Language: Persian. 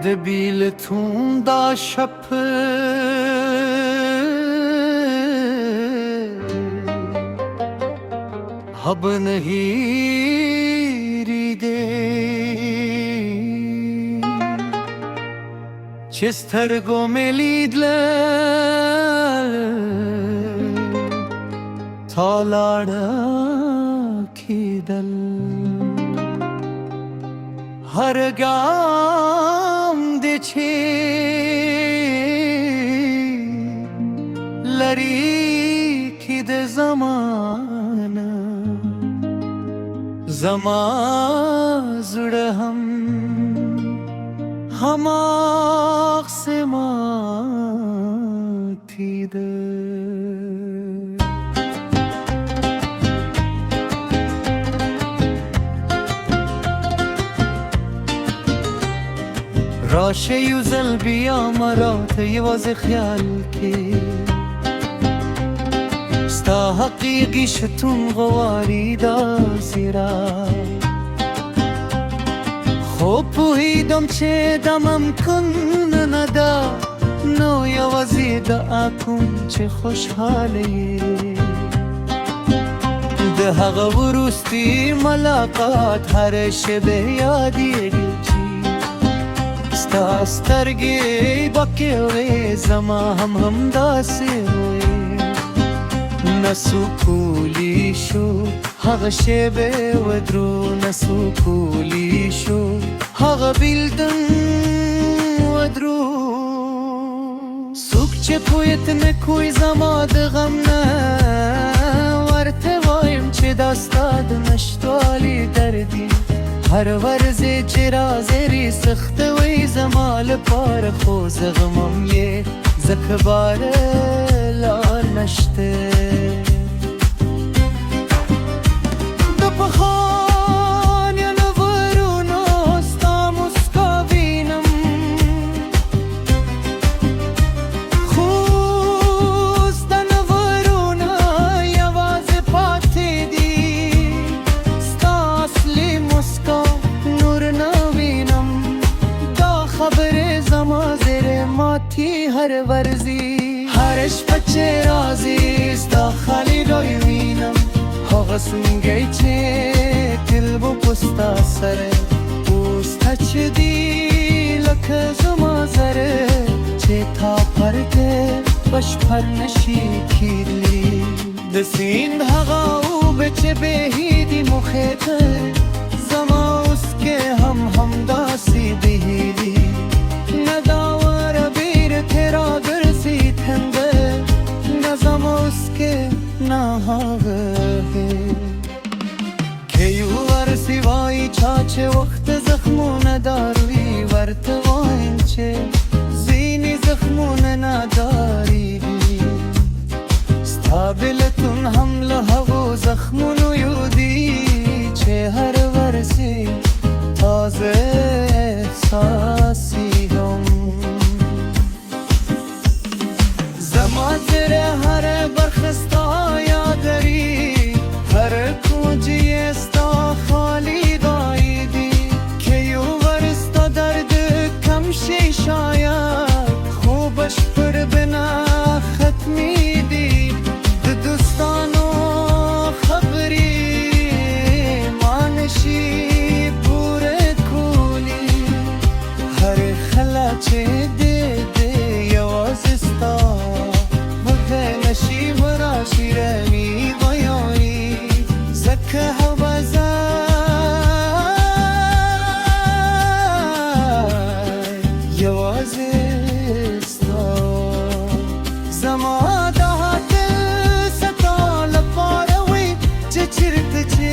دبیلتون دا شپ हब नहीं रीदे चिस्तरगो में लीदले थालाड़ा खीदल हर गाम देछे लरी खीद ज़माना जुड़ हम आँख से माथी दे راشه یوزل بیا مرات یواز خیال که ستا حقیقی شتون غواری دا زیرا خوب پوهیدم چه دمم کن ندا نو یوازی دا اکن چه خوشحالی ده هغه ورستی ملاقات هر شب یادیږي ستا سترګې بکې وې زما هم داسې وې نسو کولی شو هغه شیبې ودرو نسو کولی شو هغه بیلدن ودرو څوک چې پوهیت نه کوی زما د غم نه ورته وایم چې دا ستا د نشتوالي دردي هر ورځې چې رازري سخته وي زما لپاره خو زغمم یې ځکه باره لار نشته د پخوانیو ورونو ستا مسکا وینم خو ستا ورونه یوازې پاتې دي ستا اصلي مسکا نور نه وینم دا خبرې زما زیر ماتي هر ورځي هر شپه چې راځي ستا خالي روی وینم هغه سنګی چې تل به په ستا سره اوس ته چې دي لکه زما زره چې تا پرده بشپړ نشي کیدلی د سیند هغه اوبه چې بهیدي مخې ته زما اوس کې هم داسې بهیدي نه دا وره بیرته راګرځي تنده نه زما اوس کې نه هغه که یو ورسی وای چا چې وخت زخمونه داروي ورته وایم چې ځینې زخمونه نداریږي ستا بلتون هم له هغو زخمونو یو دي چې هر ورسی تازه احساسیږم زما زره هر برخه ستا یادري هر کوچه ستا خالی دایی دی که یو ورستا درد کم شی شاید خوبش پر بنا ختمی دی د دوستانو خبری مانشی پوره کولی هر خلا چه ده یواز ستا مگه نشی وراشی رمی بیانی زکه حوزای یوازی ستا زما دا دل ستا لپاره وی چې چیرته چې